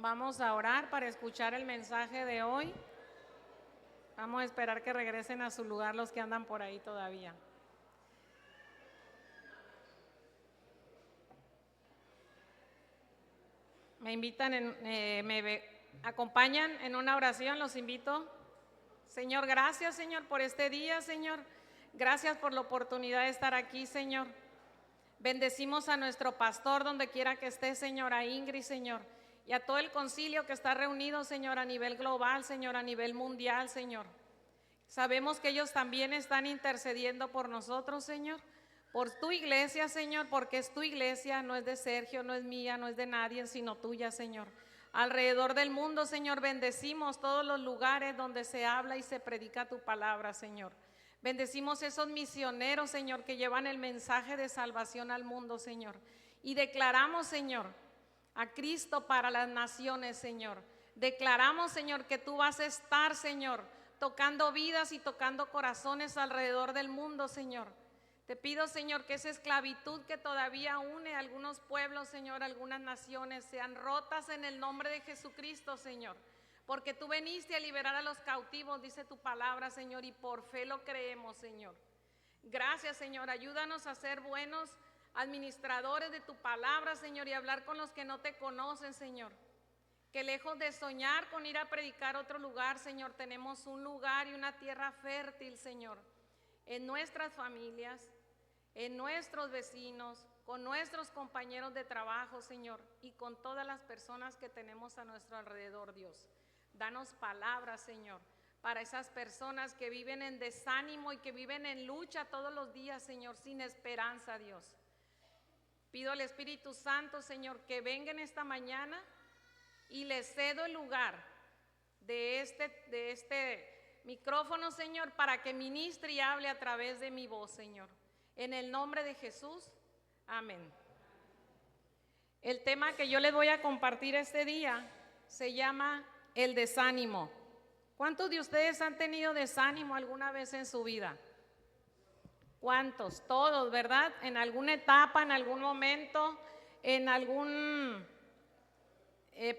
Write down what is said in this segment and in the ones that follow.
Vamos a orar para escuchar el mensaje de hoy. Vamos a esperar que regresen a su lugar los que andan por ahí todavía. Me acompañan en una oración, los invito. Señor, gracias, Señor, por este día, Señor. Gracias por la oportunidad de estar aquí, Señor. Bendecimos a nuestro pastor donde quiera que esté, Señor, a Ingrid, Señor, y a todo el concilio que está reunido, Señor, a nivel global, Señor, a nivel mundial, Señor. Sabemos que ellos también están intercediendo por nosotros, Señor, por tu iglesia, Señor, porque es tu iglesia, no es de Sergio, no es mía, no es de nadie, sino tuya, Señor. Alrededor del mundo, Señor, bendecimos todos los lugares donde se habla y se predica tu palabra, Señor. Bendecimos esos misioneros, Señor, que llevan el mensaje de salvación al mundo, Señor. Y declaramos, Señor, a Cristo para las naciones, Señor. Declaramos, Señor, que tú vas a estar, Señor, tocando vidas y tocando corazones alrededor del mundo, Señor. Te pido, Señor, que esa esclavitud que todavía une a algunos pueblos, Señor, a algunas naciones, sean rotas en el nombre de Jesucristo, Señor. Porque tú veniste a liberar a los cautivos, dice tu palabra, Señor, y por fe lo creemos, Señor. Gracias, Señor. Ayúdanos a ser buenos administradores de tu palabra, Señor, y hablar con los que no te conocen, Señor. Que lejos de soñar con ir a predicar a otro lugar, Señor, tenemos un lugar y una tierra fértil, Señor, en nuestras familias, en nuestros vecinos, con nuestros compañeros de trabajo, Señor, y con todas las personas que tenemos a nuestro alrededor, Dios. Danos palabras, Señor, para esas personas que viven en desánimo y que viven en lucha todos los días, Señor, sin esperanza, Dios. Pido al Espíritu Santo, Señor, que venga en esta mañana y le cedo el lugar de este micrófono, Señor, para que ministre y hable a través de mi voz, Señor. En el nombre de Jesús, amén. El tema que yo les voy a compartir este día se llama el desánimo. ¿Cuántos de ustedes han tenido desánimo alguna vez en su vida? ¿Cuántos? Todos, ¿verdad? En alguna etapa, en algún momento, en algún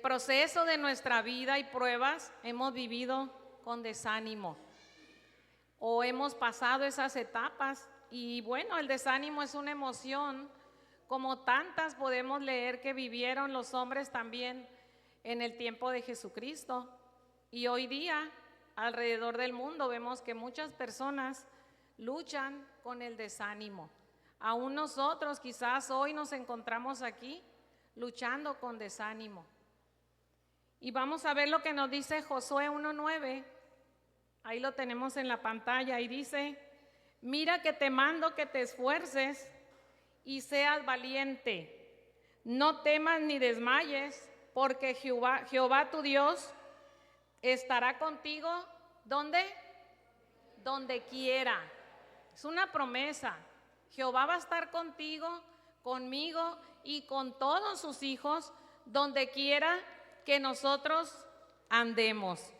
proceso de nuestra vida y pruebas hemos vivido con desánimo o hemos pasado esas etapas. Y bueno, el desánimo es una emoción como tantas podemos leer que vivieron los hombres también en el tiempo de Jesucristo. Y hoy día, alrededor del mundo, vemos que muchas personas luchan con el desánimo. Aún nosotros quizás hoy nos encontramos aquí luchando con desánimo. Y vamos a ver lo que nos dice Josué 1:9. Ahí lo tenemos en la pantalla y dice: mira que te mando que te esfuerces y seas valiente. No temas ni desmayes, porque Jehová tu Dios estará contigo. ¿Dónde? Donde quiera. Es una promesa. Jehová va a estar contigo, conmigo y con todos sus hijos, donde quiera que nosotros andemos.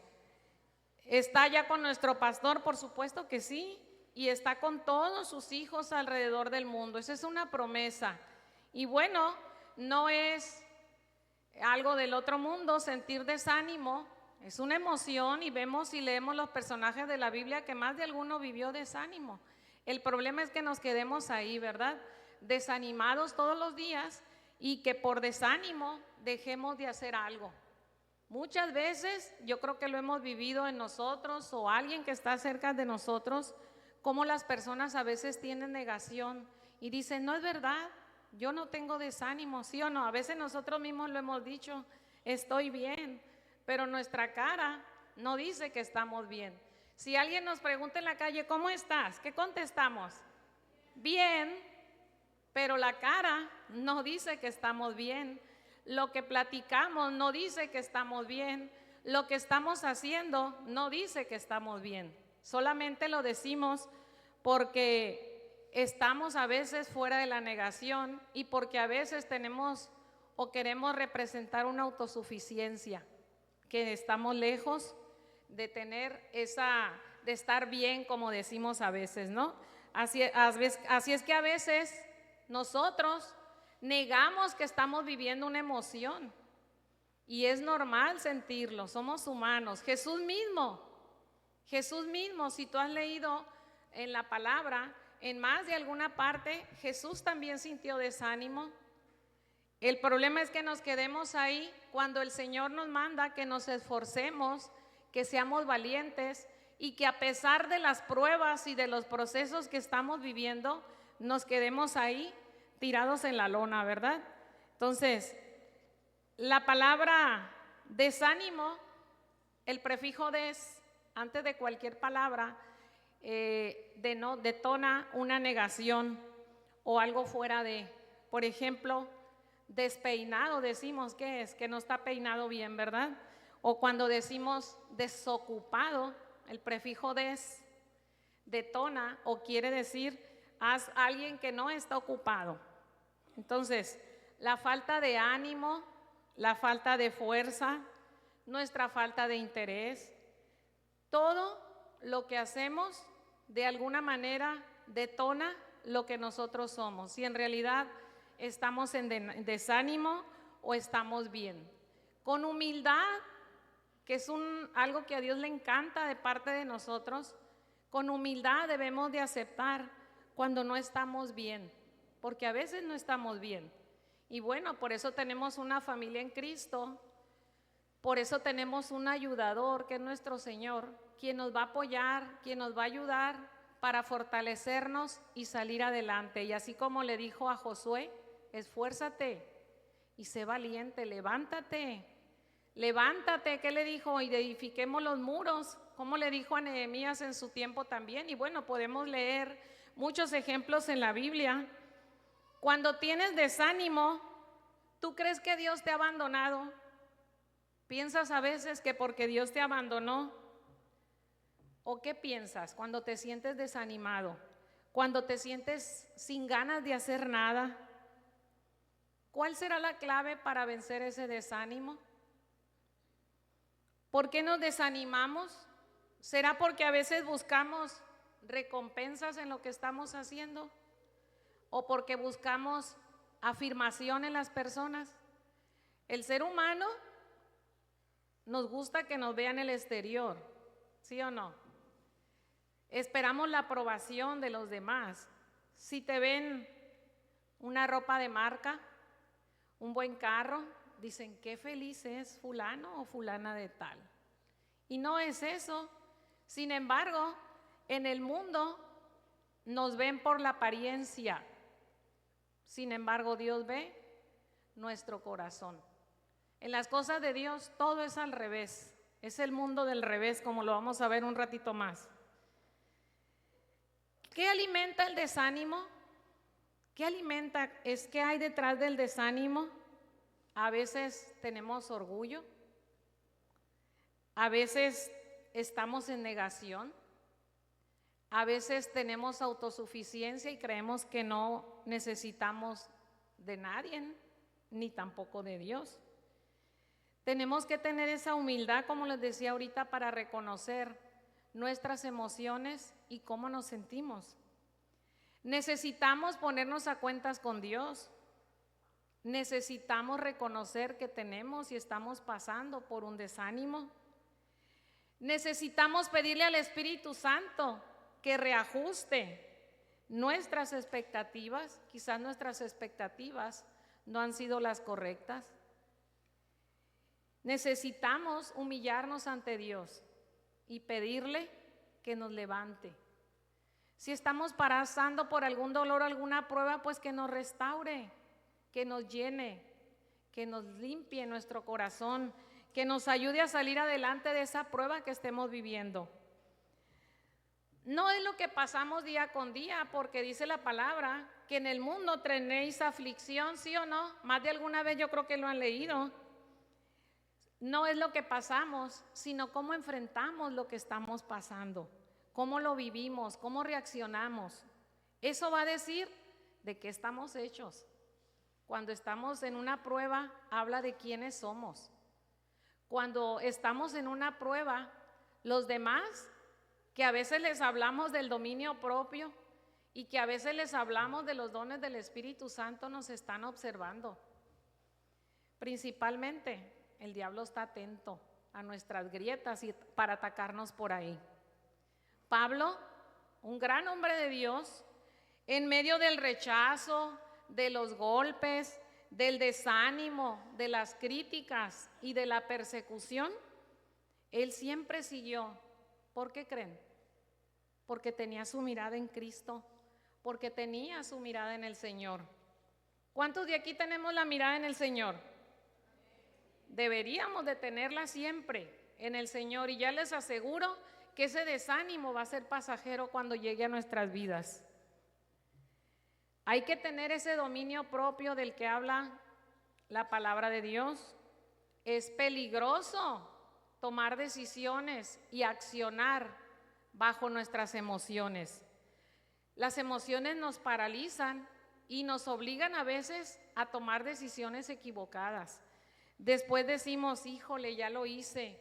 ¿Está ya con nuestro pastor? Por supuesto que sí. Y está con todos sus hijos alrededor del mundo. Esa es una promesa. Y bueno, no es algo del otro mundo sentir desánimo. Es una emoción y vemos y leemos los personajes de la Biblia que más de alguno vivió desánimo. El problema es que nos quedemos ahí, ¿verdad? Desanimados todos los días y que por desánimo dejemos de hacer algo. Muchas veces yo creo que lo hemos vivido en nosotros o alguien que está cerca de nosotros, como las personas a veces tienen negación y dicen: no es verdad, yo no tengo desánimo, ¿sí o no? A veces nosotros mismos lo hemos dicho: estoy bien, pero nuestra cara no dice que estamos bien. Si alguien nos pregunta en la calle: ¿cómo estás? ¿Qué contestamos? Bien, pero la cara no dice que estamos bien. Lo que platicamos no dice que estamos bien. Lo que estamos haciendo no dice que estamos bien. Solamente lo decimos porque estamos a veces fuera de la negación y porque a veces tenemos o queremos representar una autosuficiencia, que estamos lejos de tener de estar bien, como decimos a veces, ¿no? Así es que a veces nosotros negamos que estamos viviendo una emoción Y es normal sentirlo, somos humanos. Jesús mismo, si tú has leído en la palabra, en más de alguna parte, Jesús también sintió desánimo. El problema es que nos quedemos ahí cuando el Señor nos manda que nos esforcemos, que seamos valientes y que a pesar de las pruebas y de los procesos que estamos viviendo, nos quedemos ahí tirados en la lona, ¿verdad? Entonces, la palabra desánimo, el prefijo des, antes de cualquier palabra, detona una negación o algo fuera de. Por ejemplo, despeinado decimos que es, que no está peinado bien, ¿verdad? O cuando decimos desocupado, el prefijo des detona o quiere decir haz alguien que no está ocupado. Entonces, la falta de ánimo, la falta de fuerza, nuestra falta de interés, todo lo que hacemos de alguna manera detona lo que nosotros somos. Si en realidad estamos en desánimo o estamos bien. Con humildad, que es algo que a Dios le encanta de parte de nosotros, con humildad debemos de aceptar cuando no estamos bien, porque a veces no estamos bien. Y bueno, por eso tenemos una familia en Cristo, por eso tenemos un ayudador que es nuestro Señor, quien nos va a apoyar, quien nos va a ayudar para fortalecernos y salir adelante. Y así como le dijo a Josué, esfuérzate y sé valiente, levántate, levántate. ¿Qué le dijo? Y edifiquemos los muros, como le dijo a Nehemías en su tiempo también. Y bueno, podemos leer muchos ejemplos en la Biblia. Cuando tienes desánimo, ¿tú crees que Dios te ha abandonado? ¿Piensas a veces que porque Dios te abandonó? ¿O qué piensas cuando te sientes desanimado? Cuando te sientes sin ganas de hacer nada. ¿Cuál será la clave para vencer ese desánimo? ¿Por qué nos desanimamos? ¿Será porque a veces buscamos recompensas en lo que estamos haciendo? ¿O porque buscamos afirmación en las personas? El ser humano nos gusta que nos vean el exterior, ¿sí o no? Esperamos la aprobación de los demás. Si te ven una ropa de marca, un buen carro, dicen qué feliz es fulano o fulana de tal. Y no es eso. Sin embargo, en el mundo nos ven por la apariencia. Sin embargo, Dios ve nuestro corazón. En las cosas de Dios todo es al revés. Es el mundo del revés, como lo vamos a ver un ratito más. ¿Qué alimenta el desánimo? ¿Qué alimenta? ¿Es qué hay detrás del desánimo? A veces tenemos orgullo. A veces estamos en negación. A veces tenemos autosuficiencia y creemos que no necesitamos de nadie, ni tampoco de Dios. Tenemos que tener esa humildad, como les decía ahorita, para reconocer nuestras emociones y cómo nos sentimos. Necesitamos ponernos a cuentas con Dios. Necesitamos reconocer que tenemos y estamos pasando por un desánimo. Necesitamos pedirle al Espíritu Santo que reajuste nuestras expectativas. Quizás nuestras expectativas no han sido las correctas. Necesitamos humillarnos ante Dios y pedirle que nos levante. Si estamos pasando por algún dolor o alguna prueba, pues que nos restaure, que nos llene, que nos limpie nuestro corazón, que nos ayude a salir adelante de esa prueba que estemos viviendo. No es lo que pasamos día con día, porque dice la palabra que en el mundo tenéis aflicción, ¿sí o no? Más de alguna vez yo creo que lo han leído. No es lo que pasamos, sino cómo enfrentamos lo que estamos pasando, cómo lo vivimos, cómo reaccionamos. Eso va a decir de qué estamos hechos. Cuando estamos en una prueba, habla de quiénes somos. Cuando estamos en una prueba, los demás, que a veces les hablamos del dominio propio y que a veces les hablamos de los dones del Espíritu Santo, nos están observando. Principalmente el diablo está atento a nuestras grietas y para atacarnos por ahí. Pablo, un gran hombre de Dios, en medio del rechazo, de los golpes, del desánimo, de las críticas y de la persecución, él siempre siguió. ¿Por qué creen? Porque tenía su mirada en Cristo, porque tenía su mirada en el Señor. ¿Cuántos de aquí tenemos la mirada en el Señor? Deberíamos de tenerla siempre en el Señor, y ya les aseguro que ese desánimo va a ser pasajero cuando llegue a nuestras vidas. Hay que tener ese dominio propio del que habla la palabra de Dios. Es peligroso tomar decisiones y accionar bajo nuestras emociones. Las emociones nos paralizan y nos obligan a veces a tomar decisiones equivocadas. Después decimos, híjole, ya lo hice,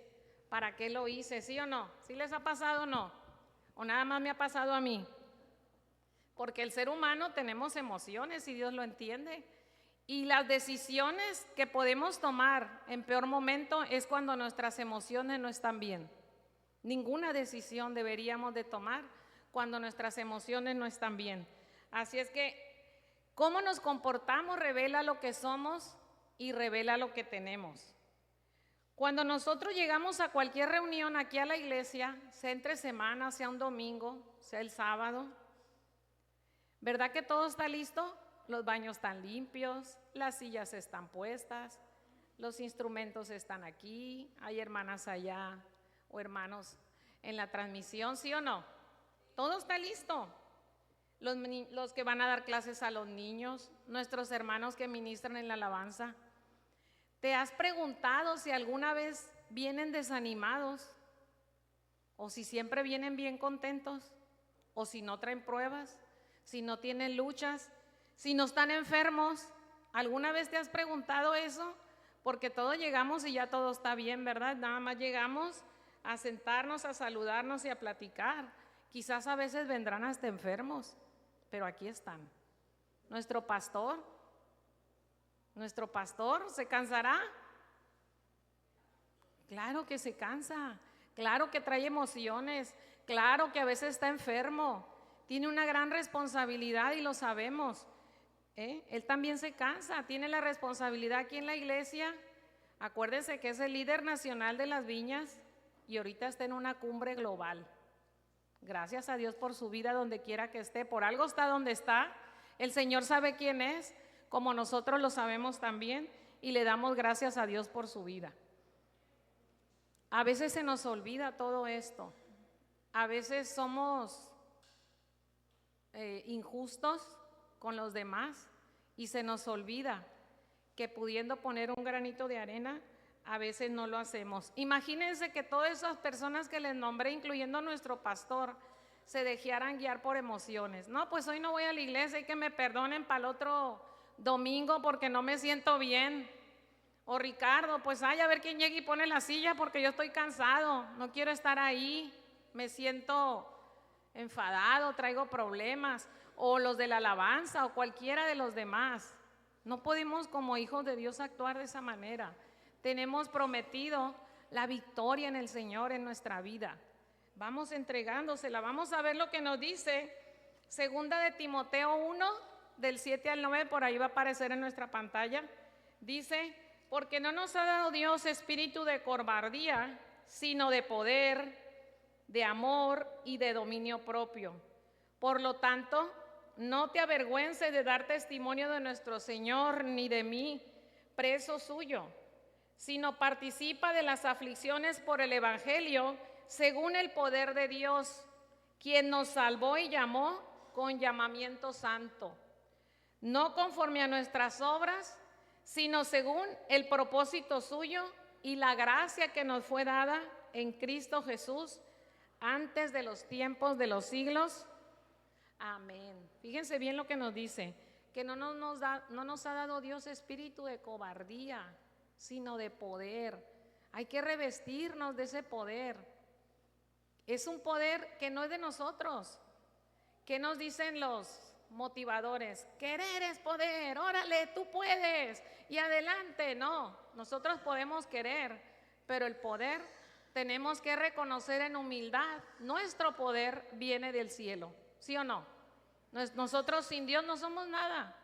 ¿para qué lo hice? ¿Sí o no? ¿Sí les ha pasado o no? ¿O nada más me ha pasado a mí? Porque el ser humano tenemos emociones y Dios lo entiende. Y las decisiones que podemos tomar en peor momento es cuando nuestras emociones no están bien. Ninguna decisión deberíamos de tomar cuando nuestras emociones no están bien. Así es que cómo nos comportamos revela lo que somos y revela lo que tenemos. Cuando nosotros llegamos a cualquier reunión aquí a la iglesia, sea entre semana, sea un domingo, sea el sábado, ¿verdad que todo está listo? Los baños están limpios, las sillas están puestas, los instrumentos están aquí, hay hermanas allá o hermanos en la transmisión, ¿sí o no? Todo está listo. Los que van a dar clases a los niños, nuestros hermanos que ministran en la alabanza. ¿Te has preguntado si alguna vez vienen desanimados? ¿O si siempre vienen bien contentos? ¿O si no traen pruebas? ¿Si no tienen luchas? ¿Si no están enfermos? ¿Alguna vez te has preguntado eso? Porque todos llegamos y ya todo está bien, ¿verdad? Nada más llegamos a sentarnos, a saludarnos y a platicar. Quizás a veces vendrán hasta enfermos, pero aquí están. Nuestro pastor ¿se cansará? Claro que se cansa, claro que trae emociones, claro que a veces está enfermo, tiene una gran responsabilidad y lo sabemos. Él también se cansa, tiene la responsabilidad aquí en la iglesia. Acuérdense que es el líder nacional de las viñas y ahorita está en una cumbre global. Gracias a Dios por su vida donde quiera que esté, por algo está donde está. El Señor sabe quién es, como nosotros lo sabemos también, y le damos gracias a Dios por su vida. A veces se nos olvida todo esto, a veces somos injustos con los demás y se nos olvida que pudiendo poner un granito de arena, a veces no lo hacemos. Imagínense que todas esas personas que les nombré, incluyendo nuestro pastor, se dejaran guiar por emociones. No, pues hoy no voy a la iglesia y que me perdonen para el otro domingo porque no me siento bien. O Ricardo, pues a ver quién llega y pone la silla porque yo estoy cansado, no quiero estar ahí, me siento enfadado, traigo problemas. O los de la alabanza o cualquiera de los demás. No podemos como hijos de Dios actuar de esa manera. Tenemos prometido la victoria en el Señor en nuestra vida. Vamos entregándosela. Vamos a ver lo que nos dice Segunda de Timoteo 1, del 7 al 9, por ahí va a aparecer en nuestra pantalla. Dice, porque no nos ha dado Dios espíritu de cobardía, sino de poder, de amor y de dominio propio. Por lo tanto, no te avergüences de dar testimonio de nuestro Señor, ni de mí, preso suyo, sino participa de las aflicciones por el Evangelio, según el poder de Dios, quien nos salvó y llamó con llamamiento santo, no conforme a nuestras obras, sino según el propósito suyo y la gracia que nos fue dada en Cristo Jesús antes de los tiempos de los siglos. Amén. Fíjense bien lo que nos dice, que no nos ha dado Dios espíritu de cobardía, sino de poder. Hay que revestirnos de ese poder. Es un poder que no es de nosotros. ¿Qué nos dicen los motivadores. Querer es poder, órale, tú puedes y adelante. No, nosotros podemos querer, pero el poder tenemos que reconocer en humildad. Nuestro poder viene del cielo, ¿sí o no? Nosotros sin Dios no somos nada.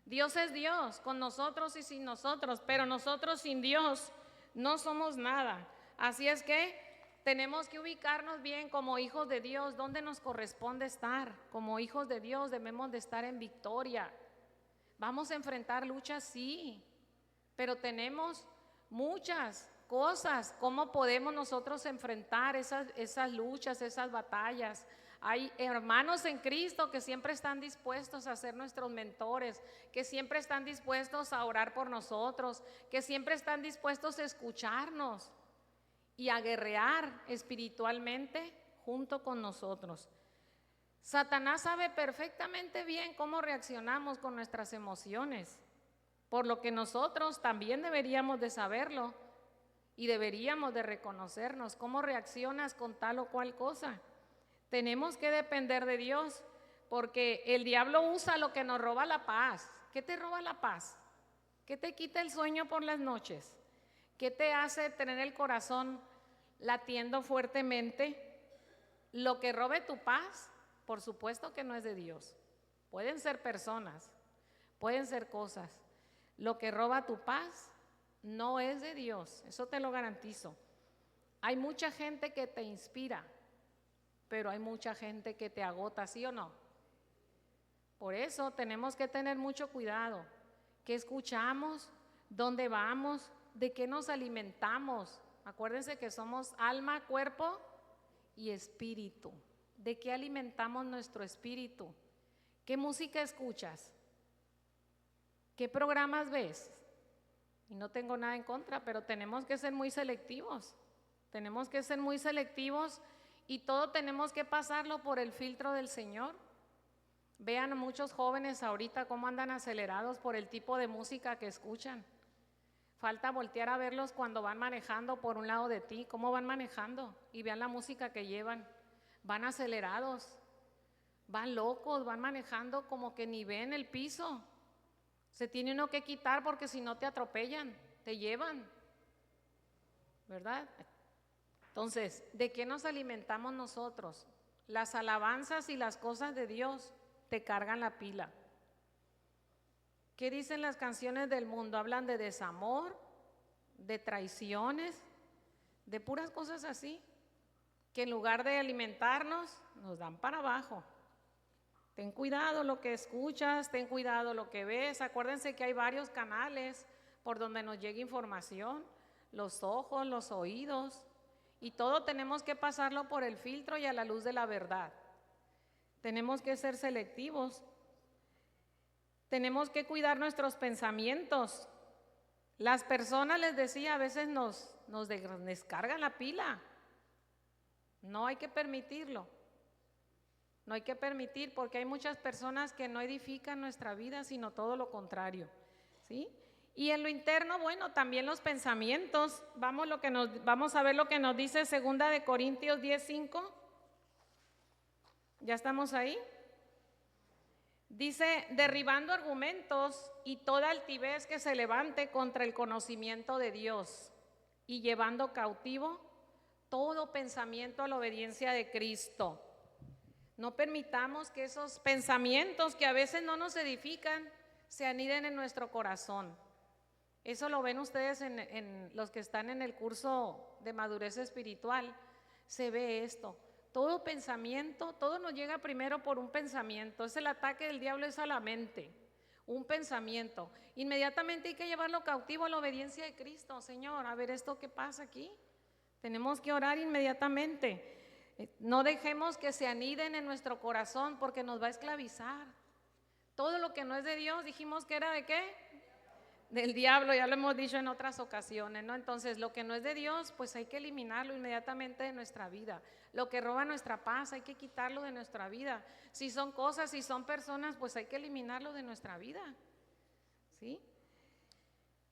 Dios es Dios, con nosotros y sin nosotros, pero nosotros sin Dios no somos nada. Así es que tenemos que ubicarnos bien como hijos de Dios, donde nos corresponde estar. Como hijos de Dios debemos de estar en victoria. Vamos a enfrentar luchas, sí, pero tenemos muchas cosas. ¿Cómo podemos nosotros enfrentar esas luchas, esas batallas? Hay hermanos en Cristo que siempre están dispuestos a ser nuestros mentores, que siempre están dispuestos a orar por nosotros, que siempre están dispuestos a escucharnos y a guerrear espiritualmente junto con nosotros. Satanás sabe perfectamente bien cómo reaccionamos con nuestras emociones, por lo que nosotros también deberíamos de saberlo y deberíamos de reconocernos cómo reaccionas con tal o cual cosa. Tenemos que depender de Dios, porque el diablo usa lo que nos roba la paz. ¿Qué te roba la paz? ¿Qué te quita el sueño por las noches? ¿Qué te hace tener el corazón latiendo fuertemente? Lo que robe tu paz, por supuesto que no es de Dios. Pueden ser personas, pueden ser cosas. Lo que roba tu paz no es de Dios, eso te lo garantizo. Hay mucha gente que te inspira, pero hay mucha gente que te agota, ¿sí o no? Por eso tenemos que tener mucho cuidado. ¿Qué escuchamos? ¿Dónde vamos? ¿De qué nos alimentamos? Acuérdense que somos alma, cuerpo y espíritu. ¿De qué alimentamos nuestro espíritu? ¿Qué música escuchas? ¿Qué programas ves? Y no tengo nada en contra, pero tenemos que ser muy selectivos. Tenemos que ser muy selectivos y todo tenemos que pasarlo por el filtro del Señor. Vean a muchos jóvenes ahorita cómo andan acelerados por el tipo de música que escuchan. Falta voltear a verlos cuando van manejando por un lado de ti, cómo van manejando y vean la música que llevan. Van acelerados, van locos, van manejando como que ni ven el piso. Se tiene uno que quitar porque si no te atropellan, te llevan, ¿verdad? Entonces, ¿de qué nos alimentamos nosotros? Las alabanzas y las cosas de Dios te cargan la pila. ¿Qué dicen las canciones del mundo? Hablan de desamor, de traiciones, de puras cosas así, que en lugar de alimentarnos, nos dan para abajo. Ten cuidado lo que escuchas, ten cuidado lo que ves. Acuérdense que hay varios canales por donde nos llega información, los ojos, los oídos, y todo tenemos que pasarlo por el filtro y a la luz de la verdad. Tenemos que ser selectivos. Tenemos que cuidar nuestros pensamientos. Las personas, les decía, a veces nos descargan la pila. No hay que permitirlo. No hay que permitir, porque hay muchas personas que no edifican nuestra vida, sino todo lo contrario, ¿sí? Y en lo interno, bueno, también los pensamientos. Vamos a ver lo que nos dice 2 de Corintios 10:5. ¿Ya estamos ahí? Dice, derribando argumentos y toda altivez que se levante contra el conocimiento de Dios y llevando cautivo todo pensamiento a la obediencia de Cristo. No permitamos que esos pensamientos que a veces no nos edifican se aniden en nuestro corazón. Eso lo ven ustedes en los que están en el curso de madurez espiritual. Se ve esto. Todo pensamiento, todo nos llega primero por un pensamiento. Es el ataque del diablo, es a la mente. Un pensamiento. Inmediatamente hay que llevarlo cautivo a la obediencia de Cristo. Señor, a ver esto qué pasa aquí. Tenemos que orar inmediatamente. No dejemos que se aniden en nuestro corazón porque nos va a esclavizar. Todo lo que no es de Dios, dijimos que era ¿de qué? Del diablo, ya lo hemos dicho en otras ocasiones, ¿no? Entonces, lo que no es de Dios, pues hay que eliminarlo inmediatamente de nuestra vida. Lo que roba nuestra paz, hay que quitarlo de nuestra vida. Si son cosas, si son personas, pues hay que eliminarlo de nuestra vida, ¿sí?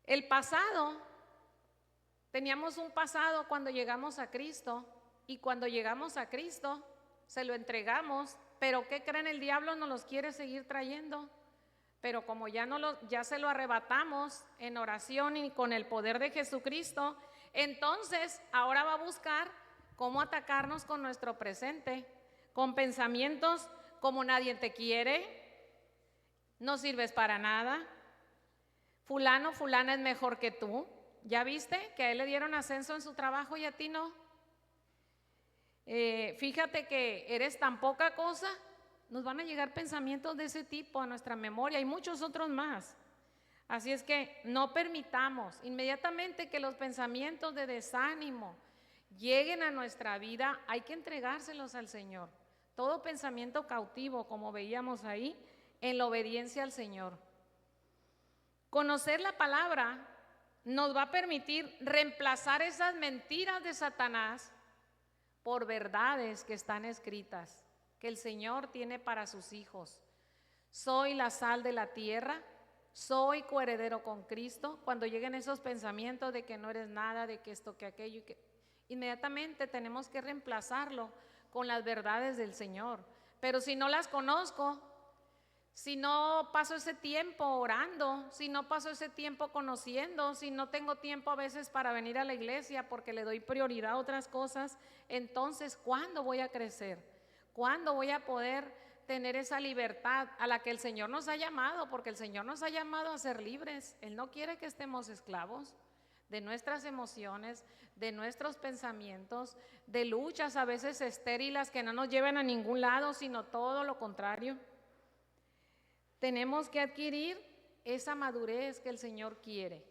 El pasado, teníamos un pasado cuando llegamos a Cristo, y cuando llegamos a Cristo, se lo entregamos, Pero ¿qué creen? El diablo nos los quiere seguir trayendo. Pero como ya se lo arrebatamos en oración y con el poder de Jesucristo, entonces ahora va a buscar cómo atacarnos con nuestro presente, con pensamientos como nadie te quiere, no sirves para nada, fulano, fulana es mejor que tú. ¿Ya viste que a él le dieron ascenso en su trabajo y a ti no? Fíjate que eres tan poca cosa. Nos van a llegar pensamientos de ese tipo a nuestra memoria y muchos otros más. Así es que no permitamos inmediatamente que los pensamientos de desánimo lleguen a nuestra vida. Hay que entregárselos al Señor. Todo pensamiento cautivo, como veíamos ahí, en la obediencia al Señor. Conocer la palabra nos va a permitir reemplazar esas mentiras de Satanás por verdades que están escritas, que el Señor tiene para sus hijos. Soy la sal de la tierra, soy coheredero con Cristo. Cuando lleguen esos pensamientos de que no eres nada, de que esto, que aquello, inmediatamente tenemos que reemplazarlo con las verdades del Señor. Pero si no las conozco, si no paso ese tiempo orando, si no paso ese tiempo conociendo, si no tengo tiempo a veces para venir a la iglesia porque le doy prioridad a otras cosas, entonces ¿cuándo voy a crecer? ¿Cuándo voy a poder tener esa libertad a la que el Señor nos ha llamado? Porque el Señor nos ha llamado a ser libres. Él no quiere que estemos esclavos de nuestras emociones, de nuestros pensamientos, de luchas a veces estériles que no nos llevan a ningún lado, sino todo lo contrario. Tenemos que adquirir esa madurez que el Señor quiere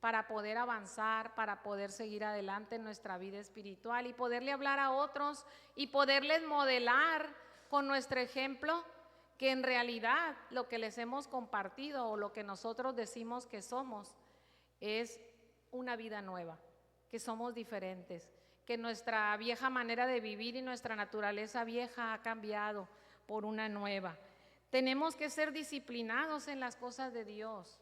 para poder avanzar, para poder seguir adelante en nuestra vida espiritual y poderle hablar a otros y poderles modelar con nuestro ejemplo que en realidad lo que les hemos compartido o lo que nosotros decimos que somos es una vida nueva, que somos diferentes, que nuestra vieja manera de vivir y nuestra naturaleza vieja ha cambiado por una nueva. Tenemos que ser disciplinados en las cosas de Dios.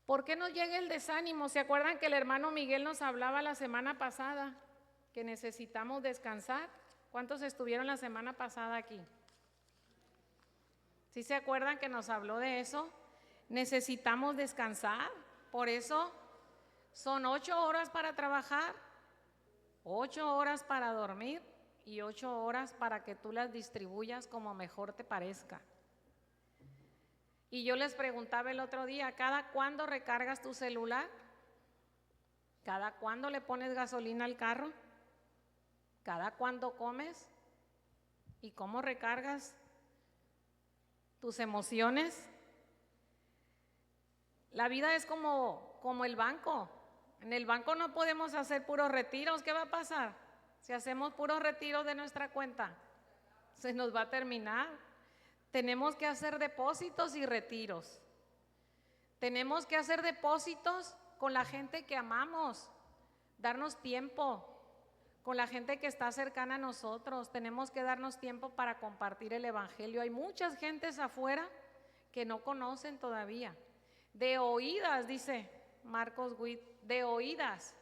¿Por qué nos llega el desánimo? ¿Se acuerdan que el hermano Miguel nos hablaba la semana pasada que necesitamos descansar? ¿Cuántos estuvieron la semana pasada aquí? ¿Sí se acuerdan que nos habló de eso? Necesitamos descansar. Por eso son 8 horas para trabajar, 8 horas para dormir y 8 horas para que tú las distribuyas como mejor te parezca. Y yo les preguntaba el otro día, ¿cada cuándo recargas tu celular? ¿Cada cuándo le pones gasolina al carro? ¿Cada cuándo comes? ¿Y cómo recargas tus emociones? La vida es como el banco. En el banco no podemos hacer puros retiros. ¿Qué va a pasar? Si hacemos puros retiros de nuestra cuenta, se nos va a terminar. Tenemos que hacer depósitos y retiros. Tenemos que hacer depósitos con la gente que amamos, darnos tiempo con la gente que está cercana a nosotros. Tenemos que darnos tiempo para compartir el evangelio. Hay muchas gentes afuera que no conocen todavía. De oídas, dice Marcos Witt, de oídas,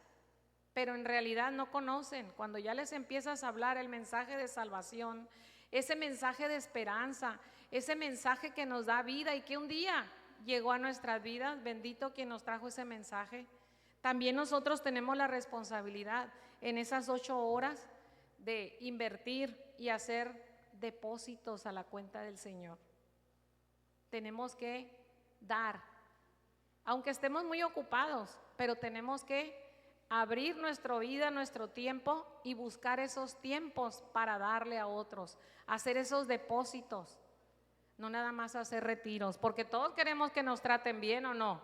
pero en realidad no conocen. Cuando ya les empiezas a hablar el mensaje de salvación, ese mensaje de esperanza, ese mensaje que nos da vida y que un día llegó a nuestras vidas, bendito quien nos trajo ese mensaje. También nosotros tenemos la responsabilidad en esas 8 horas de invertir y hacer depósitos a la cuenta del Señor. Tenemos que dar, aunque estemos muy ocupados, pero tenemos que abrir nuestra vida, nuestro tiempo y buscar esos tiempos para darle a otros, hacer esos depósitos, no nada más hacer retiros, porque todos queremos que nos traten bien o no.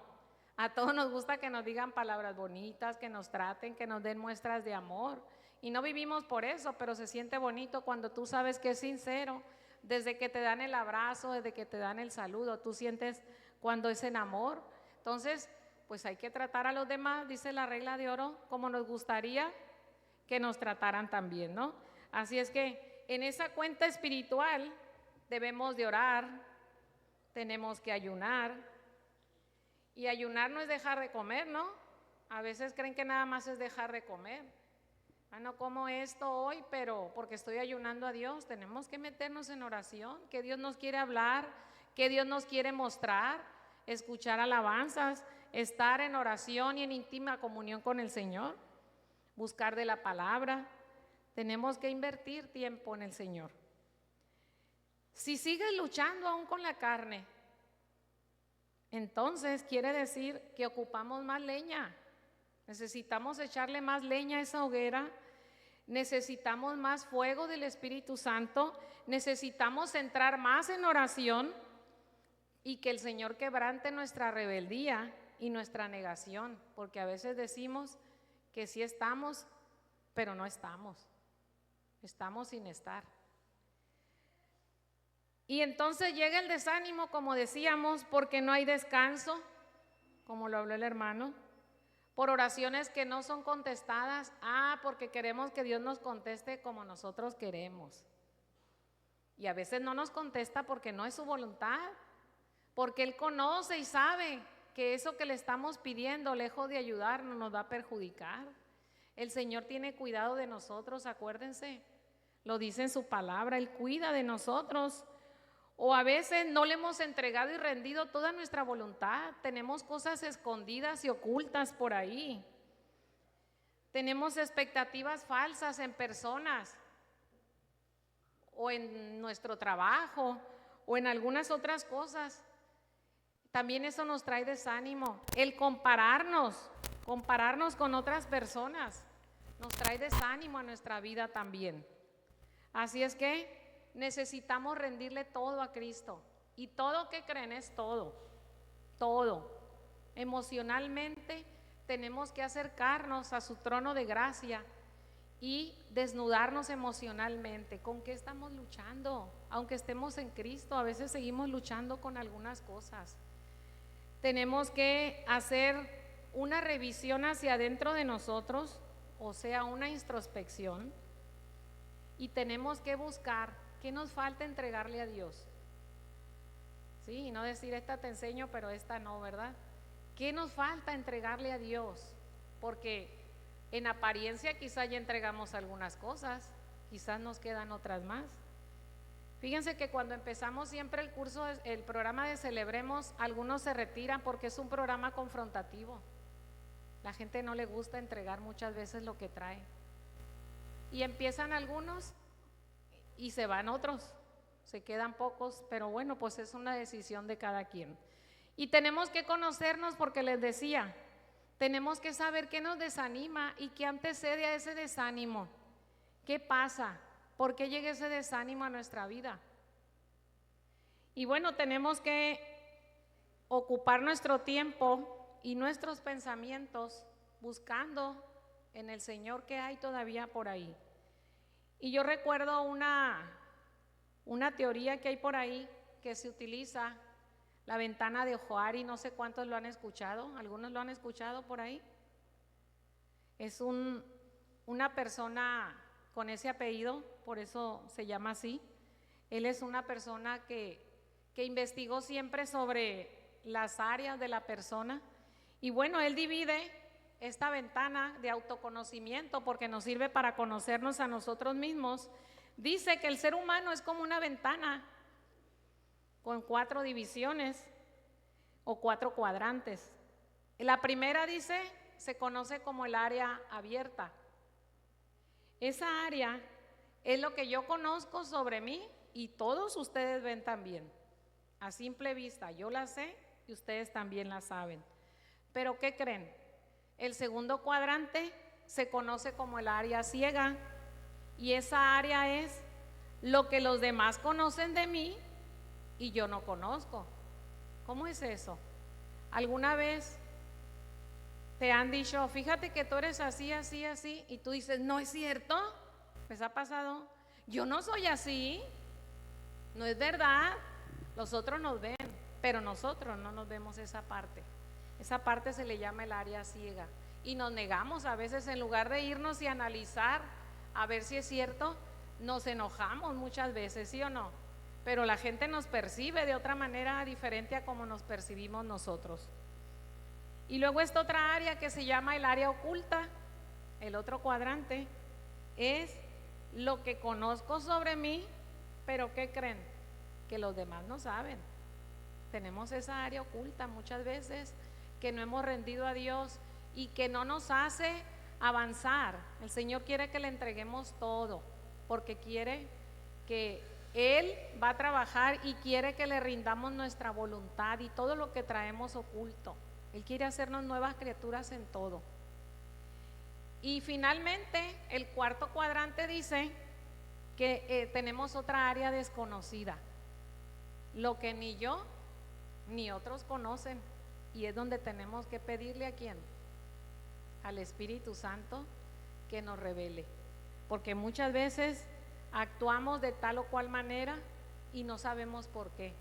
A todos nos gusta que nos digan palabras bonitas, que nos traten, que nos den muestras de amor. Y no vivimos por eso, pero se siente bonito cuando tú sabes que es sincero. Desde que te dan el abrazo, desde que te dan el saludo, tú sientes cuando es en amor. Entonces, pues hay que tratar a los demás, dice la regla de oro, como nos gustaría que nos trataran también, ¿no? Así es que en esa cuenta espiritual debemos de orar, tenemos que ayunar. Y ayunar no es dejar de comer, ¿no? A veces creen que nada más es dejar de comer. No como esto hoy, pero porque estoy ayunando a Dios. Tenemos que meternos en oración, que Dios nos quiere hablar, que Dios nos quiere mostrar, escuchar alabanzas, estar en oración y en íntima comunión con el Señor, buscar de la palabra. Tenemos que invertir tiempo en el Señor. Si sigues luchando aún con la carne, entonces quiere decir que ocupamos más leña. Necesitamos echarle más leña a esa hoguera, necesitamos más fuego del Espíritu Santo, necesitamos entrar más en oración y que el Señor quebrante nuestra rebeldía y nuestra negación, porque a veces decimos que sí estamos, pero no estamos, estamos sin estar. Y entonces llega el desánimo, como decíamos, porque no hay descanso, como lo habló el hermano, por oraciones que no son contestadas, porque queremos que Dios nos conteste como nosotros queremos. Y a veces no nos contesta porque no es su voluntad, porque Él conoce y sabe que eso que le estamos pidiendo, lejos de ayudarnos, nos va a perjudicar. El Señor tiene cuidado de nosotros, acuérdense, lo dice en su palabra, Él cuida de nosotros. O a veces no le hemos entregado y rendido toda nuestra voluntad. Tenemos cosas escondidas y ocultas por ahí. Tenemos expectativas falsas en personas o en nuestro trabajo o en algunas otras cosas. También eso nos trae desánimo. El compararnos con otras personas nos trae desánimo a nuestra vida también. Así es que necesitamos rendirle todo a Cristo. Y todo, ¿qué creen? Es todo. Emocionalmente tenemos que acercarnos a su trono de gracia y desnudarnos emocionalmente. ¿Con qué estamos luchando? Aunque estemos en Cristo, a veces seguimos luchando con algunas cosas. Tenemos que hacer una revisión hacia adentro de nosotros, o sea, una introspección, y tenemos que buscar qué nos falta entregarle a Dios. Sí, y no decir esta te enseño, pero esta no, ¿verdad? ¿Qué nos falta entregarle a Dios? Porque en apariencia quizás ya entregamos algunas cosas, quizás nos quedan otras más. Fíjense que cuando empezamos siempre el curso, el programa de Celebremos, algunos se retiran porque es un programa confrontativo. La gente no le gusta entregar muchas veces lo que trae. Y empiezan algunos y se van otros, se quedan pocos, pero bueno, pues es una decisión de cada quien. Y tenemos que conocernos porque les decía, tenemos que saber qué nos desanima y qué antecede a ese desánimo. ¿Qué pasa? ¿Por qué llega ese desánimo a nuestra vida? Y bueno, tenemos que ocupar nuestro tiempo y nuestros pensamientos buscando en el Señor que hay todavía por ahí. Y yo recuerdo una teoría que hay por ahí que se utiliza, la ventana de Johari, no sé cuántos lo han escuchado, algunos lo han escuchado por ahí. Es una persona con ese apellido, por eso se llama así. Él es una persona que investigó siempre sobre las áreas de la persona. Y bueno, él divide esta ventana de autoconocimiento porque nos sirve para conocernos a nosotros mismos. Dice que el ser humano es como una ventana con 4 divisiones o 4 cuadrantes. La primera, dice, se conoce como el área abierta. Esa área es lo que yo conozco sobre mí y todos ustedes ven también. A simple vista, yo la sé y ustedes también la saben. Pero ¿qué creen? El segundo cuadrante se conoce como el área ciega y esa área es lo que los demás conocen de mí y yo no conozco. ¿Cómo es eso? ¿Alguna vez te han dicho, fíjate que tú eres así, así, así, y tú dices, no es cierto? ¿Les ha pasado? Yo no soy así, no es verdad. Los otros nos ven, pero nosotros no nos vemos esa parte. Esa parte se le llama el área ciega y nos negamos a veces, en lugar de irnos y analizar a ver si es cierto, nos enojamos muchas veces, ¿sí o no? Pero la gente nos percibe de otra manera diferente a como nos percibimos nosotros. Y luego está otra área que se llama el área oculta, el otro cuadrante, es lo que conozco sobre mí, pero ¿qué creen? Que los demás no saben. Tenemos esa área oculta muchas veces que no hemos rendido a Dios y que no nos hace avanzar. El Señor quiere que le entreguemos todo, porque quiere que Él va a trabajar y quiere que le rindamos nuestra voluntad y todo lo que traemos oculto. Él quiere hacernos nuevas criaturas en todo. Y finalmente, el cuarto cuadrante dice que tenemos otra área desconocida, lo que ni yo ni otros conocen, y es donde tenemos que pedirle a quién, al Espíritu Santo, que nos revele, porque muchas veces actuamos de tal o cual manera y no sabemos por qué,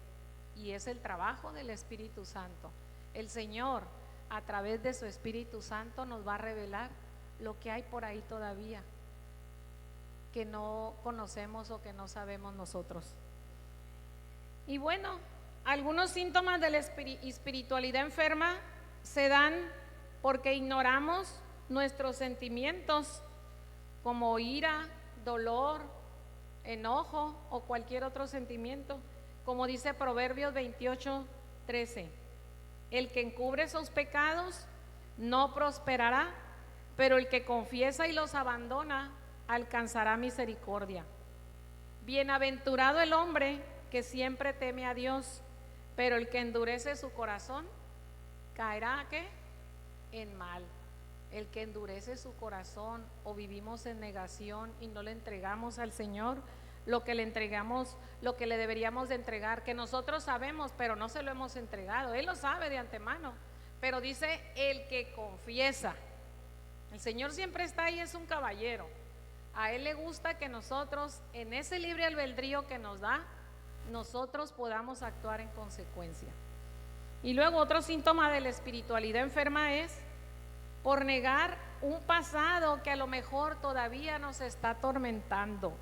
y es el trabajo del Espíritu Santo. El Señor, a través de su Espíritu Santo, nos va a revelar lo que hay por ahí todavía que no conocemos o que no sabemos nosotros. Y bueno, algunos síntomas de la espiritualidad enferma se dan porque ignoramos nuestros sentimientos como ira, dolor, enojo o cualquier otro sentimiento, como dice Proverbios 28:13. El que encubre sus pecados no prosperará, pero el que confiesa y los abandona alcanzará misericordia. Bienaventurado el hombre que siempre teme a Dios, pero el que endurece su corazón caerá ¿qué? En mal. El que endurece su corazón o vivimos en negación y no le entregamos al Señor lo que le entregamos, lo que le deberíamos de entregar, que nosotros sabemos, pero no se lo hemos entregado. Él lo sabe de antemano, pero dice el que confiesa. El Señor siempre está ahí, es un caballero. A Él le gusta que nosotros, en ese libre albedrío que nos da, nosotros podamos actuar en consecuencia. Y luego otro síntoma de la espiritualidad enferma es por negar un pasado que a lo mejor todavía nos está atormentando.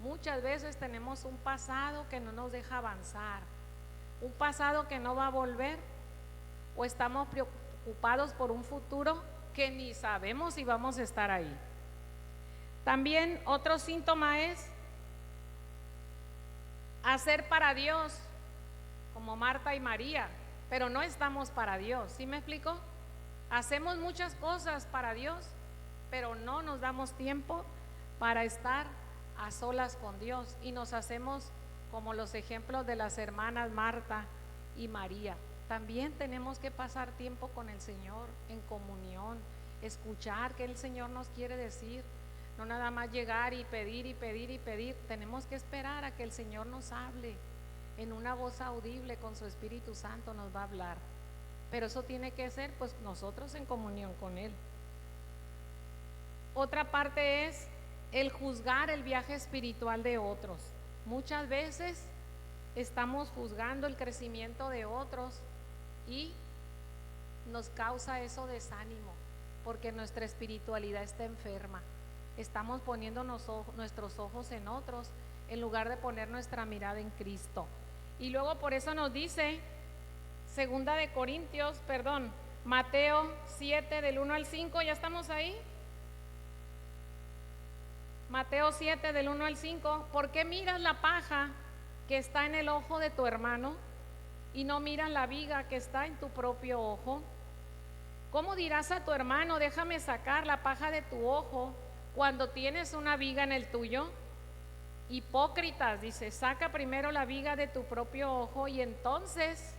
Muchas veces tenemos un pasado que no nos deja avanzar, un pasado que no va a volver, o estamos preocupados por un futuro que ni sabemos si vamos a estar ahí. También otro síntoma es hacer para Dios, como Marta y María, pero no estamos para Dios. ¿Sí me explico? Hacemos muchas cosas para Dios, pero no nos damos tiempo para estar a solas con Dios, y nos hacemos como los ejemplos de las hermanas Marta y María. También tenemos que pasar tiempo con el Señor en comunión, escuchar qué el Señor nos quiere decir, no nada más llegar y pedir y pedir y pedir. Tenemos que esperar a que el Señor nos hable en una voz audible, con su Espíritu Santo nos va a hablar, pero eso tiene que ser pues nosotros en comunión con Él. Otra parte es el juzgar el viaje espiritual de otros. Muchas veces estamos juzgando el crecimiento de otros y nos causa eso desánimo, porque nuestra espiritualidad está enferma. Estamos poniendo nuestros ojos en otros en lugar de poner nuestra mirada en Cristo. Y luego por eso nos dice Mateo 7 del 1 al 5, ¿ya estamos ahí? Mateo 7 del 1 al 5, ¿por qué miras la paja que está en el ojo de tu hermano y no miras la viga que está en tu propio ojo? ¿Cómo dirás a tu hermano, déjame sacar la paja de tu ojo, cuando tienes una viga en el tuyo? Hipócritas, dice, saca primero la viga de tu propio ojo y entonces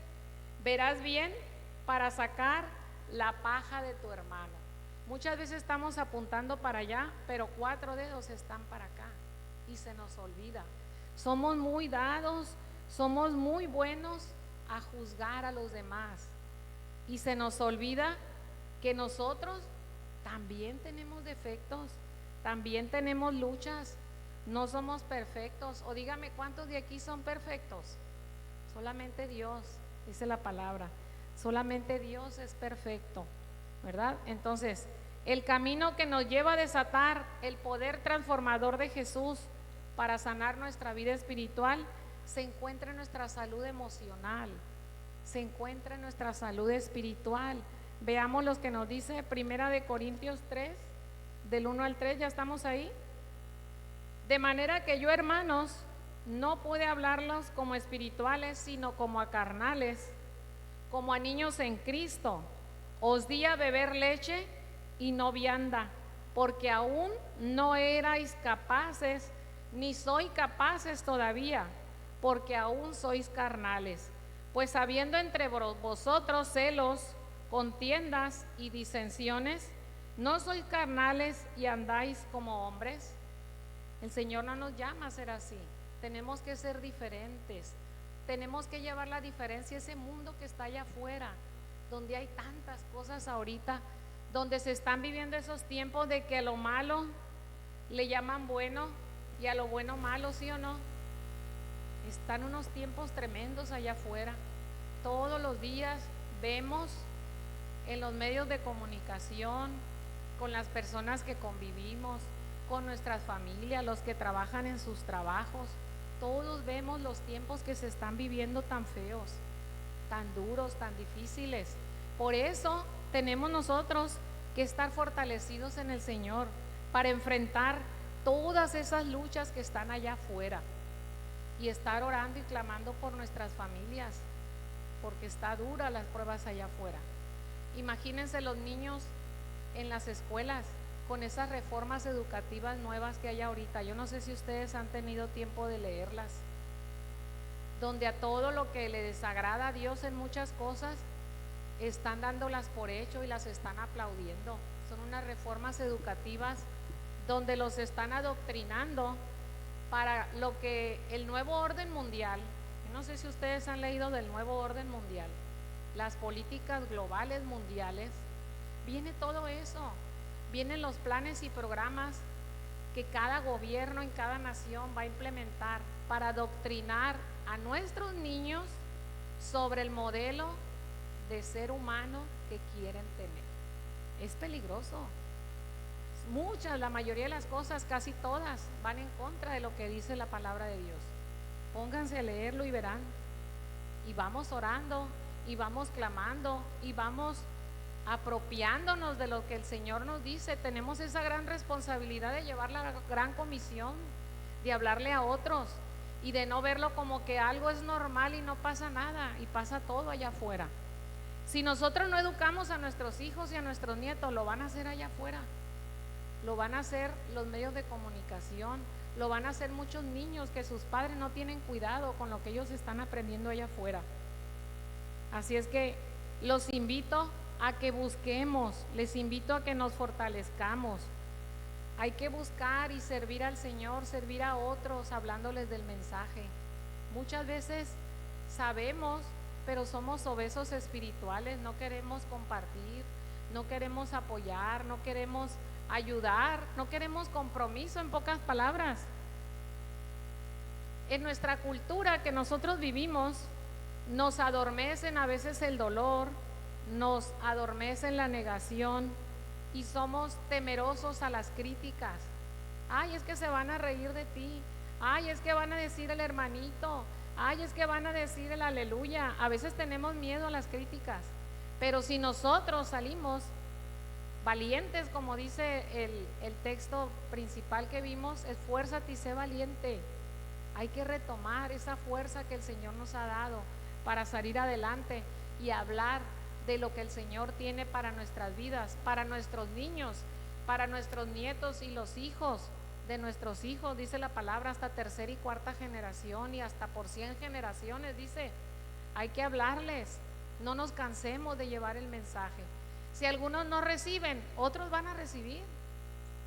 verás bien para sacar la paja de tu hermano. Muchas veces estamos apuntando para allá, pero 4 dedos están para acá y se nos olvida. Somos muy dados, somos muy buenos a juzgar a los demás y se nos olvida que nosotros también tenemos defectos, también tenemos luchas, no somos perfectos. O dígame, ¿cuántos de aquí son perfectos? Solamente Dios, dice la palabra, solamente Dios es perfecto, ¿verdad? Entonces, el camino que nos lleva a desatar el poder transformador de Jesús para sanar nuestra vida espiritual se encuentra en nuestra salud emocional, se encuentra en nuestra salud espiritual. Veamos lo que nos dice 1 Corintios 3, del 1 al 3, ¿ya estamos ahí? De manera que yo, hermanos, no pude hablarlos como espirituales, sino como a carnales, como a niños en Cristo. Os di a beber leche y no vianda, porque aún no erais capaces, ni sois capaces todavía, porque aún sois carnales. Pues habiendo entre vosotros celos, contiendas y disensiones, ¿no sois carnales y andáis como hombres? El Señor no nos llama a ser así. Tenemos que ser diferentes. Tenemos que llevar la diferencia a ese mundo que está allá afuera, donde hay tantas cosas ahorita, donde se están viviendo esos tiempos de que a lo malo le llaman bueno y a lo bueno malo, ¿sí o no? Están unos tiempos tremendos allá afuera. Todos los días vemos en los medios de comunicación, con las personas que convivimos, con nuestras familias, los que trabajan en sus trabajos, todos vemos los tiempos que se están viviendo tan feos, tan duros, tan difíciles. Por eso tenemos nosotros que estar fortalecidos en el Señor para enfrentar todas esas luchas que están allá afuera y estar orando y clamando por nuestras familias, porque está dura las pruebas allá afuera. Imagínense los niños en las escuelas con esas reformas educativas nuevas que hay ahorita. Yo no sé si ustedes han tenido tiempo de leerlas, donde a todo lo que le desagrada a Dios en muchas cosas están dándolas por hecho y las están aplaudiendo. Son unas reformas educativas donde los están adoctrinando para lo que el nuevo orden mundial, no sé si ustedes han leído del nuevo orden mundial, las políticas globales mundiales, viene todo eso, vienen los planes y programas que cada gobierno en cada nación va a implementar para adoctrinar a nuestros niños sobre el modelo de ser humano que quieren tener. Es peligroso. Muchas, la mayoría de las cosas, casi todas, van en contra de lo que dice la palabra de Dios. Pónganse a leerlo y verán. Y vamos orando, y vamos clamando, y vamos apropiándonos de lo que el Señor nos dice. Tenemos esa gran responsabilidad de llevar la gran comisión, de hablarle a otros y de no verlo como que algo es normal y no pasa nada, y pasa todo allá afuera. Si nosotros no educamos a nuestros hijos y a nuestros nietos, lo van a hacer allá afuera. Lo van a hacer los medios de comunicación, lo van a hacer muchos niños que sus padres no tienen cuidado con lo que ellos están aprendiendo allá afuera. Así es que los invito a que busquemos, les invito a que nos fortalezcamos. Hay que buscar y servir al Señor, servir a otros, hablándoles del mensaje. Muchas veces sabemos, pero somos obesos espirituales, no queremos compartir, no queremos apoyar, no queremos ayudar, no queremos compromiso, en pocas palabras. En nuestra cultura que nosotros vivimos, nos adormecen a veces el dolor, nos adormecen la negación y somos temerosos a las críticas. Ay, es que se van a reír de ti. Ay, es que van a decir el hermanito. Ay, es que van a decir el aleluya. A veces tenemos miedo a las críticas, pero si nosotros salimos valientes, como dice el texto principal que vimos, esfuérzate y sé valiente. Hay que retomar esa fuerza que el Señor nos ha dado para salir adelante y hablar de lo que el Señor tiene para nuestras vidas, para nuestros niños, para nuestros nietos y los hijos de nuestros hijos, dice la palabra, hasta tercera y cuarta generación y hasta por 100 generaciones, dice. Hay que hablarles, no nos cansemos de llevar el mensaje. Si algunos no reciben, otros van a recibir,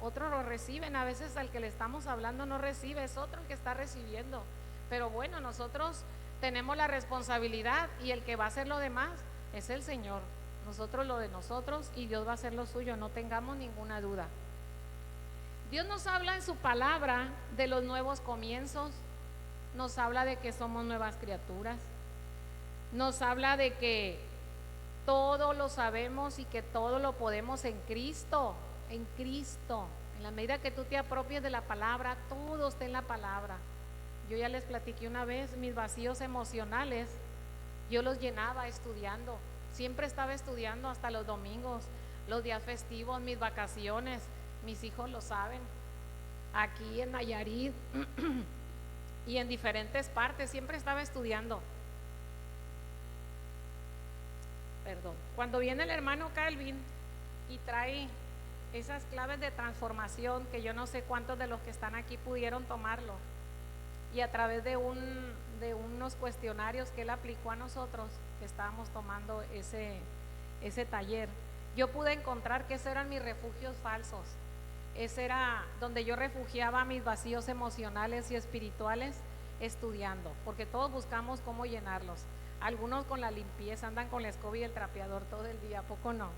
otros lo reciben. A veces al que le estamos hablando no recibe, es otro el que está recibiendo. Pero bueno, nosotros tenemos la responsabilidad y el que va a hacer lo demás es el Señor. Nosotros lo de nosotros y Dios va a hacer lo suyo, no tengamos ninguna duda. Dios nos habla en su palabra de los nuevos comienzos, nos habla de que somos nuevas criaturas, nos habla de que todo lo sabemos y que todo lo podemos en Cristo, en Cristo. En la medida que tú te apropies de la palabra, todo está en la palabra. Yo ya les platiqué una vez, mis vacíos emocionales, yo los llenaba estudiando. Siempre estaba estudiando hasta los domingos, los días festivos, mis vacaciones. mis hijos lo saben, aquí en Nayarit y en diferentes partes, siempre estaba estudiando. Perdón. Cuando viene el hermano Calvin y trae esas claves de transformación, que yo no sé cuántos de los que están aquí pudieron tomarlo, y a través de unos cuestionarios que él aplicó a nosotros, que estábamos tomando ese taller, yo pude encontrar que esos eran mis refugios falsos. Ese era donde yo refugiaba mis vacíos emocionales y espirituales estudiando, porque todos buscamos cómo llenarlos. Algunos con la limpieza, andan con la escoba y el trapeador todo el día, ¿a poco no?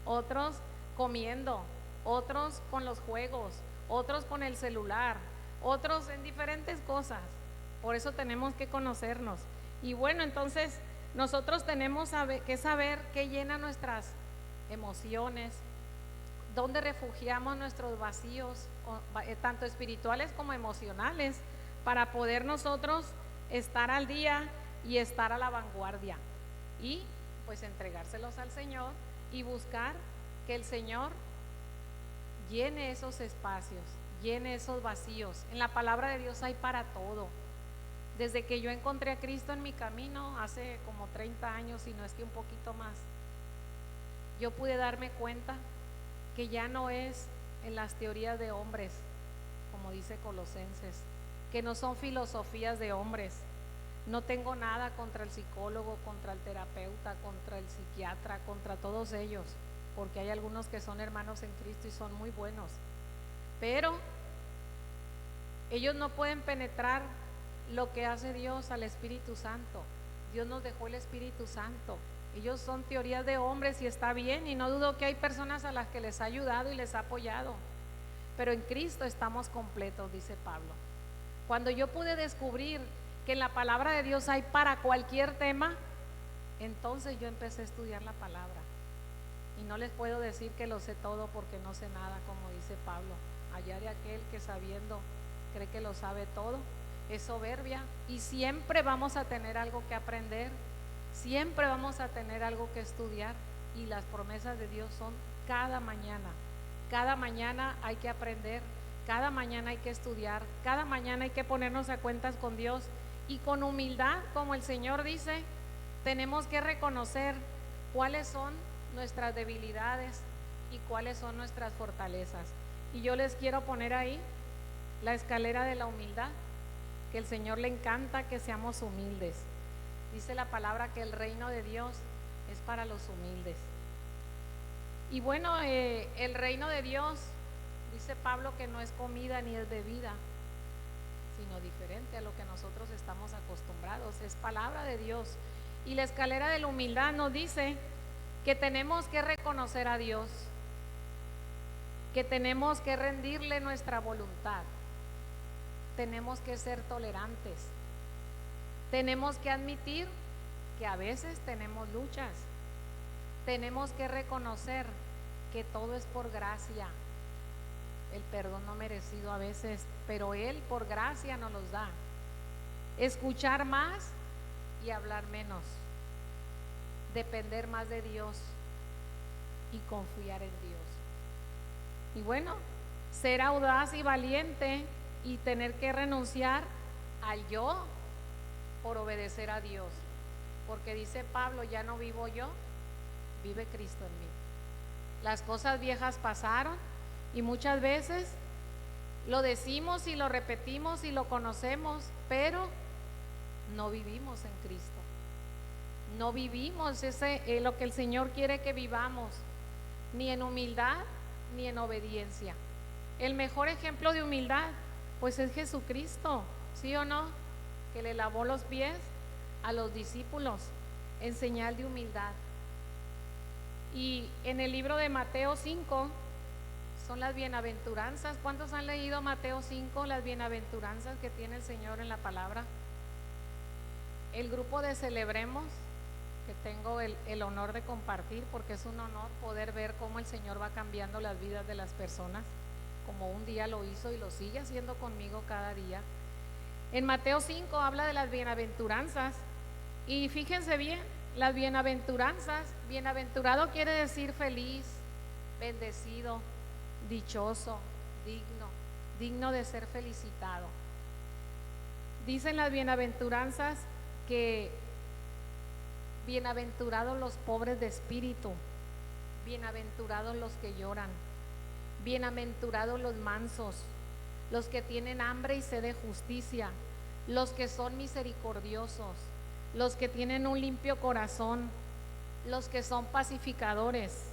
Otros comiendo, otros con los juegos, otros con el celular, otros en diferentes cosas. Por eso tenemos que conocernos. Y bueno, entonces nosotros tenemos que saber qué llena nuestras emociones, dónde refugiamos nuestros vacíos, tanto espirituales como emocionales, para poder nosotros estar al día y estar a la vanguardia, y pues entregárselos al Señor y buscar que el Señor llene esos espacios, llene esos vacíos. En la palabra de Dios hay para todo. Desde que yo encontré a Cristo en mi camino, hace como 30 años, si no es que un poquito más, yo pude darme cuenta que ya no es en las teorías de hombres, como dice Colosenses, que no son filosofías de hombres. No tengo nada contra el psicólogo, contra el terapeuta, contra el psiquiatra, contra todos ellos, porque hay algunos que son hermanos en Cristo y son muy buenos, pero ellos no pueden penetrar lo que hace Dios al Espíritu Santo. Dios nos dejó el Espíritu Santo. Ellos son teorías de hombres y está bien, y no dudo que hay personas a las que les ha ayudado y les ha apoyado, pero en Cristo estamos completos, dice Pablo. Cuando yo pude descubrir que en la palabra de Dios hay para cualquier tema, entonces yo empecé a estudiar la palabra. Y no les puedo decir que lo sé todo, porque no sé nada, como dice Pablo. Allá de aquel que sabiendo cree que lo sabe todo, es soberbia, y siempre vamos a tener algo que aprender, siempre vamos a tener algo que estudiar, y las promesas de Dios son cada mañana. Cada mañana hay que aprender, cada mañana hay que estudiar, cada mañana hay que ponernos a cuentas con Dios, y con humildad, como el Señor dice, tenemos que reconocer cuáles son nuestras debilidades y cuáles son nuestras fortalezas. Y yo les quiero poner ahí la escalera de la humildad, que el Señor le encanta que seamos humildes. Dice la palabra que el reino de Dios es para los humildes. Y bueno, el reino de Dios, dice Pablo, que no es comida ni es bebida, sino diferente a lo que nosotros estamos acostumbrados, es palabra de Dios. Y la escalera de la humildad nos dice que tenemos que reconocer a Dios, que tenemos que rendirle nuestra voluntad, tenemos que ser tolerantes, tenemos que admitir que a veces tenemos luchas, tenemos que reconocer que todo es por gracia, el perdón no merecido a veces, pero Él por gracia nos los da. Escuchar más y hablar menos, depender más de Dios y confiar en Dios. Y bueno, ser audaz y valiente y tener que renunciar al yo por obedecer a Dios, porque dice Pablo, ya no vivo yo, vive Cristo en mí. Las cosas viejas pasaron, y muchas veces lo decimos y lo repetimos y lo conocemos, pero no vivimos en Cristo, no vivimos lo que el Señor quiere que vivamos, ni en humildad ni en obediencia. El mejor ejemplo de humildad pues es Jesucristo, ¿sí o no? Que le lavó los pies a los discípulos en señal de humildad. Y en el libro de Mateo 5 son las bienaventuranzas. ¿Cuántos han leído Mateo 5, las bienaventuranzas que tiene el Señor en la palabra? El grupo de Celebremos, que tengo el honor de compartir, porque es un honor poder ver cómo el Señor va cambiando las vidas de las personas, como un día lo hizo y lo sigue haciendo conmigo cada día. En Mateo 5 habla de las bienaventuranzas, y fíjense bien, las bienaventuranzas, bienaventurado quiere decir feliz, bendecido, dichoso, digno de ser felicitado. Dicen las bienaventuranzas que bienaventurados los pobres de espíritu, bienaventurados los que lloran, bienaventurados los mansos, los que tienen hambre y sed de justicia, los que son misericordiosos, los que tienen un limpio corazón, los que son pacificadores,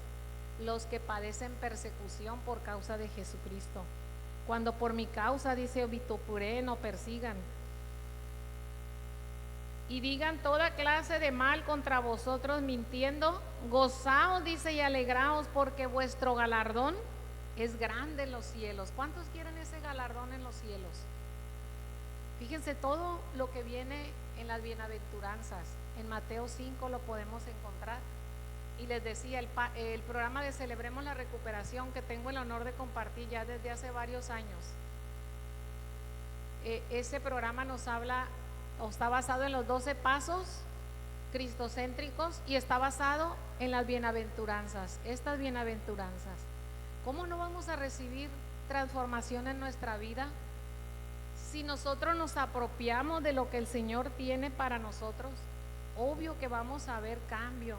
los que padecen persecución por causa de Jesucristo. Cuando por mi causa, dice, vitupereen o persigan y digan toda clase de mal contra vosotros mintiendo, gozaos, dice, y alegraos, porque vuestro galardón es grande en los cielos. ¿Cuántos quieren ese galardón en los cielos? Fíjense todo lo que viene en las bienaventuranzas. En Mateo 5 lo podemos encontrar. Y les decía, el programa de Celebremos la Recuperación, que tengo el honor de compartir ya desde hace varios años, ese programa nos habla, o está basado en los 12 pasos cristocéntricos y está basado en las bienaventuranzas. Estas bienaventuranzas, ¿cómo no vamos a recibir transformación en nuestra vida si nosotros nos apropiamos de lo que el Señor tiene para nosotros? Obvio que vamos a ver cambio,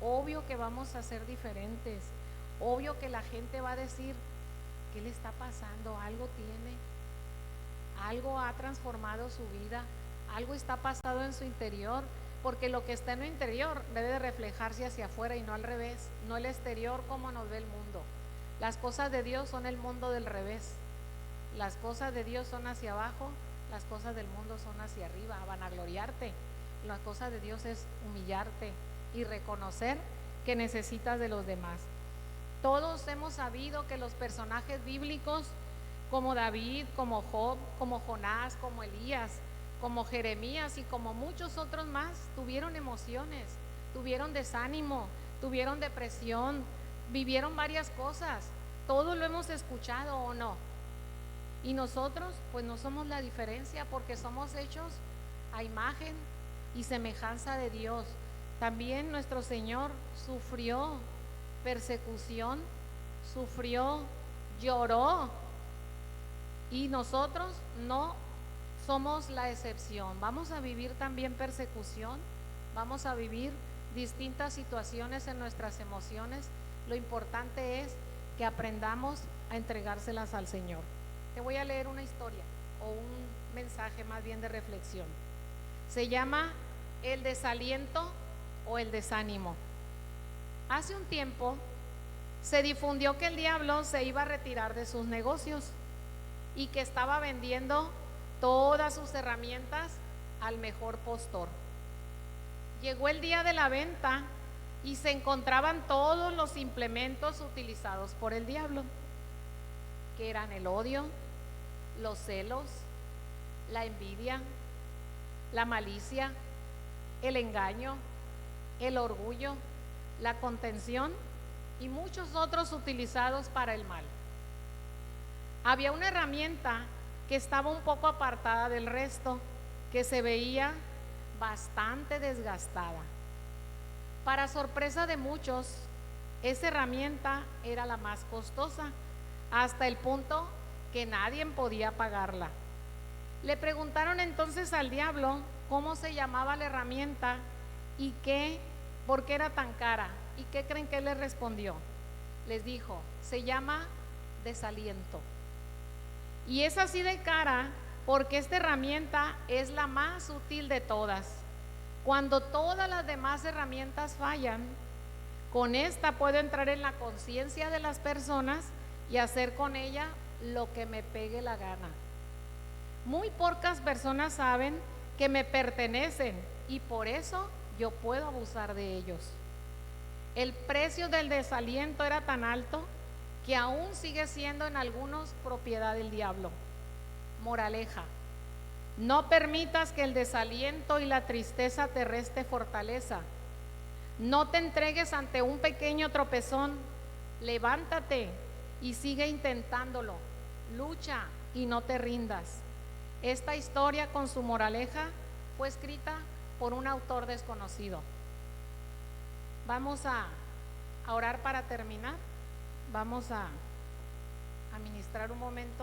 obvio que vamos a ser diferentes, obvio que la gente va a decir, ¿qué le está pasando? Algo tiene, algo ha transformado su vida, algo está pasando en su interior, porque lo que está en el interior debe de reflejarse hacia afuera y no al revés, no el exterior como nos ve el mundo. Las cosas de Dios son el mundo del revés, las cosas de Dios son hacia abajo, las cosas del mundo son hacia arriba, a vanagloriarte. Las cosas de Dios es humillarte y reconocer que necesitas de los demás. Todos hemos sabido que los personajes bíblicos como David, como Job, como Jonás, como Elías, como Jeremías y como muchos otros más tuvieron emociones, tuvieron desánimo, tuvieron depresión, vivieron varias cosas. Todo lo hemos escuchado, ¿o no? Y nosotros pues no somos la diferencia, porque somos hechos a imagen y semejanza de Dios. También nuestro Señor sufrió persecución, sufrió, lloró, y nosotros no somos la excepción. Vamos a vivir también persecución, vamos a vivir distintas situaciones en nuestras emociones. Lo importante es que aprendamos a entregárselas al Señor. Te voy a leer una historia o un mensaje más bien de reflexión. Se llama el desaliento o el desánimo. Hace un tiempo se difundió que el diablo se iba a retirar de sus negocios y que estaba vendiendo todas sus herramientas al mejor postor. Llegó el día de la venta y se encontraban todos los implementos utilizados por el diablo, que eran el odio, los celos, la envidia, la malicia, el engaño, el orgullo, la contención y muchos otros utilizados para el mal. Había una herramienta que estaba un poco apartada del resto, que se veía bastante desgastada. Para sorpresa de muchos, esa herramienta era la más costosa, hasta el punto que nadie podía pagarla. Le preguntaron entonces al diablo cómo se llamaba la herramienta y por qué era tan cara. ¿Y qué creen que él les respondió? Les dijo, se llama desaliento. Y es así de cara porque esta herramienta es la más útil de todas. Cuando todas las demás herramientas fallan, con esta puedo entrar en la conciencia de las personas y hacer con ella lo que me pegue la gana. Muy pocas personas saben que me pertenecen y por eso yo puedo abusar de ellos. El precio del desaliento era tan alto que aún sigue siendo en algunos propiedad del diablo. Moraleja: no permitas que el desaliento y la tristeza te reste fortaleza. No te entregues ante un pequeño tropezón. Levántate y sigue intentándolo. Lucha y no te rindas. Esta historia, con su moraleja, fue escrita por un autor desconocido. Vamos a orar para terminar. Vamos a a ministrar un momento.